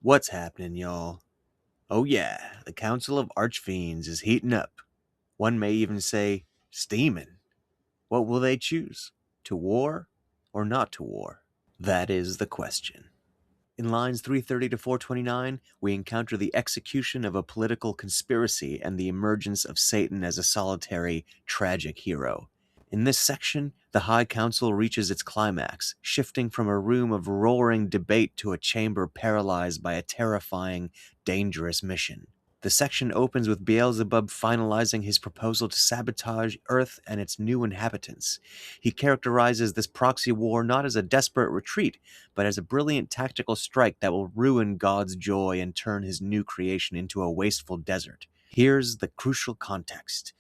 What's happening, y'all? Oh yeah, the Council of Archfiends is heating up. One may even say, steaming. What will they choose? To war or not to war? That is the question. In lines 330 to 429, we encounter the execution of a political conspiracy and the emergence of Satan as a solitary, tragic hero. In this section, the High Council reaches its climax, shifting from a room of roaring debate to a chamber paralyzed by a terrifying, dangerous mission. The section opens with Beelzebub finalizing his proposal to sabotage Earth and its new inhabitants. He characterizes this proxy war not as a desperate retreat, but as a brilliant tactical strike that will ruin God's joy and turn his new creation into a wasteful desert. Here's the crucial context.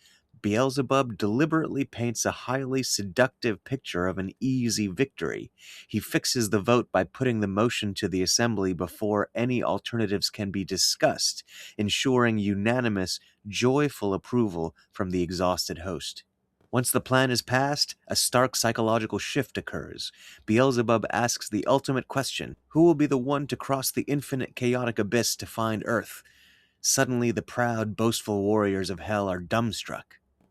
Beelzebub deliberately paints a highly seductive picture of an easy victory. He fixes the vote by putting the motion to the assembly before any alternatives can be discussed, ensuring unanimous, joyful approval from the exhausted host. Once the plan is passed, a stark psychological shift occurs. Beelzebub asks the ultimate question: who will be the one to cross the infinite chaotic abyss to find Earth? Suddenly, the proud, boastful warriors of hell are dumbstruck.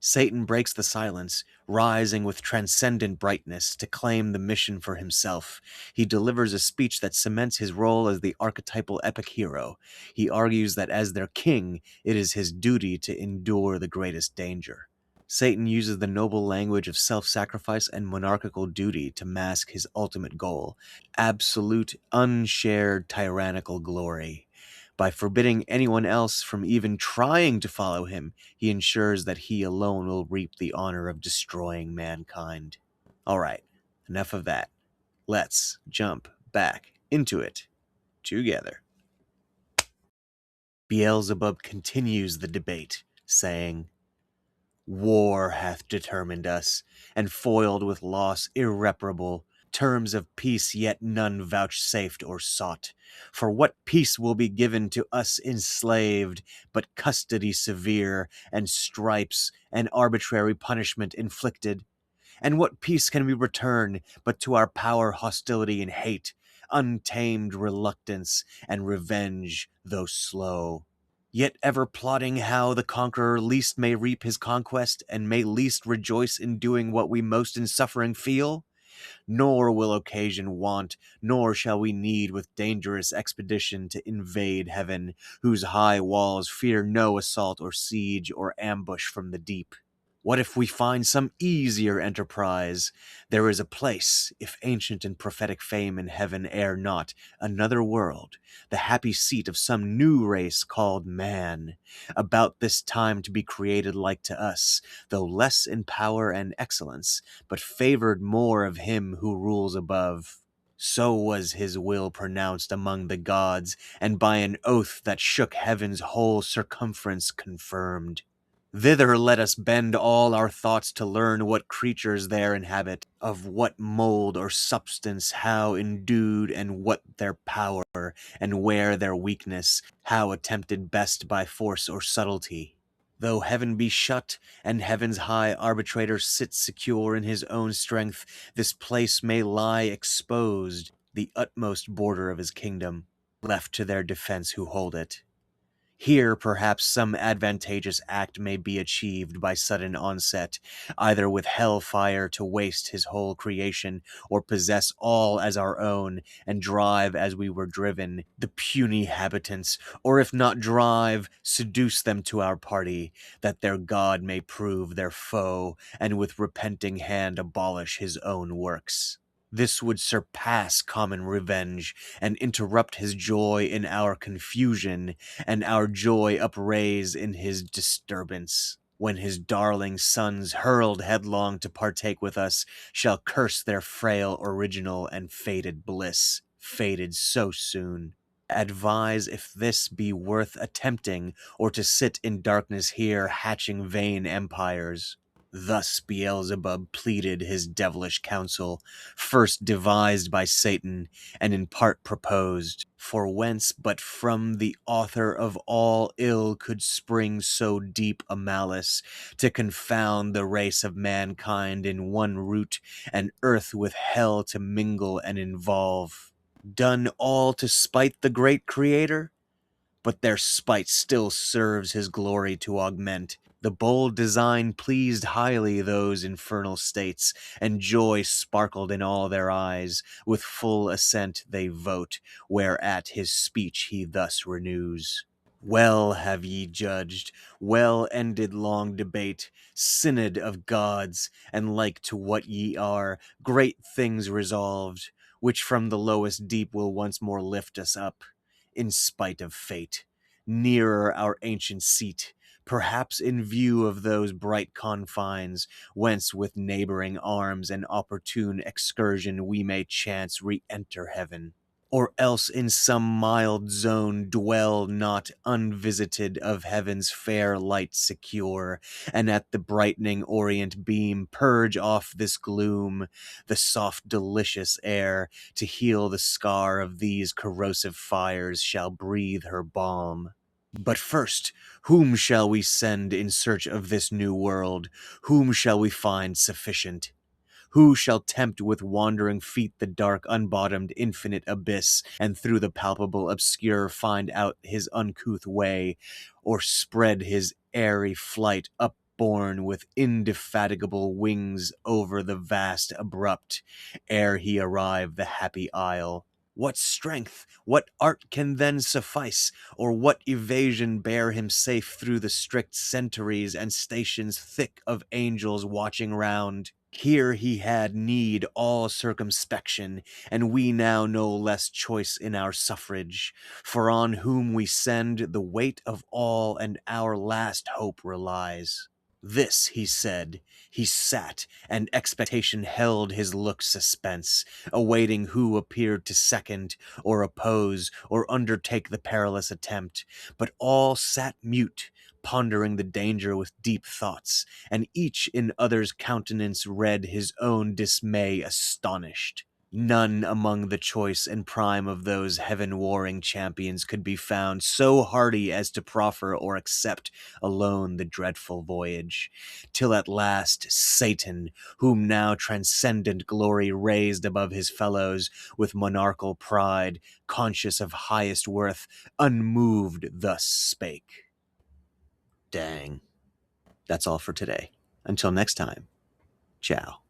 Satan breaks the silence, rising with transcendent brightness to claim the mission for himself. He delivers a speech that cements his role as the archetypal epic hero. He argues that as their king, it is his duty to endure the greatest danger. Satan uses the noble language of self-sacrifice and monarchical duty to mask his ultimate goal: absolute, unshared tyrannical glory. By forbidding anyone else from even trying to follow him, he ensures that he alone will reap the honor of destroying mankind. Alright, enough of that. Let's jump back into it together. Beelzebub continues the debate, saying, "War hath determined us, and foiled with loss irreparable, terms of peace yet none vouchsafed or sought. For what peace will be given to us enslaved, but custody severe, and stripes, and arbitrary punishment inflicted? And what peace can we return, but to our power hostility and hate, untamed reluctance, and revenge, though slow? Yet ever plotting how the conqueror least may reap his conquest, and may least rejoice in doing what we most in suffering feel? Nor will occasion want, nor shall we need with dangerous expedition to invade heaven, whose high walls fear no assault or siege or ambush from the deep. What if we find some easier enterprise? There is a place, if ancient and prophetic fame in heaven ere not, another world, the happy seat of some new race called man, about this time to be created like to us, though less in power and excellence, but favored more of him who rules above. So was his will pronounced among the gods, and by an oath that shook heaven's whole circumference confirmed. Thither let us bend all our thoughts to learn what creatures there inhabit, of what mold or substance, how endued, and what their power, and where their weakness, how attempted best by force or subtlety. Though heaven be shut, and heaven's high arbitrator sit secure in his own strength, this place may lie exposed, the utmost border of his kingdom, left to their defense who hold it. Here, perhaps, some advantageous act may be achieved by sudden onset, either with hell fire to waste his whole creation, or possess all as our own, and drive as we were driven, the puny habitants, or if not drive, seduce them to our party, that their God may prove their foe, and with repenting hand abolish his own works. This would surpass common revenge, and interrupt his joy in our confusion, and our joy upraise in his disturbance, when his darling sons, hurled headlong to partake with us, shall curse their frail original and faded bliss, faded so soon. Advise if this be worth attempting, or to sit in darkness here hatching vain empires. Thus Beelzebub pleaded his devilish counsel, first devised by Satan, and in part proposed. For whence but from the author of all ill could spring so deep a malice, to confound the race of mankind in one root, and earth with hell to mingle and involve? done all to spite the great Creator? But their spite still serves his glory to augment. The bold design pleased highly those infernal states, and joy sparkled in all their eyes. With full assent they vote, whereat his speech he thus renews. Well have ye judged, well ended long debate, synod of gods, and like to what ye are, great things resolved, which from the lowest deep will once more lift us up, in spite of fate, nearer our ancient seat, perhaps in view of those bright confines, whence with neighboring arms and opportune excursion we may chance re-enter heaven. Or else in some mild zone dwell not unvisited of heaven's fair light secure, and at the brightening orient beam purge off this gloom, the soft delicious air, to heal the scar of these corrosive fires, shall breathe her balm. But first, whom shall we send in search of this new world? Whom shall we find sufficient? Who shall tempt with wandering feet the dark, unbottomed, infinite abyss, and through the palpable obscure find out his uncouth way, or spread his airy flight upborne with indefatigable wings over the vast abrupt, ere he arrive the happy isle? What strength, what art can then suffice, or what evasion bear him safe through the strict sentries and stations thick of angels watching round? Here he had need all circumspection, and we now no less choice in our suffrage, for on whom we send the weight of all and our last hope relies. This he said, he sat, and expectation held his look suspense, awaiting who appeared to second, or oppose, or undertake the perilous attempt. But all sat mute, pondering the danger with deep thoughts, and each in other's countenance read his own dismay astonished. None among the choice and prime of those heaven-warring champions could be found so hardy as to proffer or accept alone the dreadful voyage, till at last Satan, whom now transcendent glory raised above his fellows, with monarchal pride, conscious of highest worth, unmoved thus spake. Dang. That's all for today. Until next time, ciao.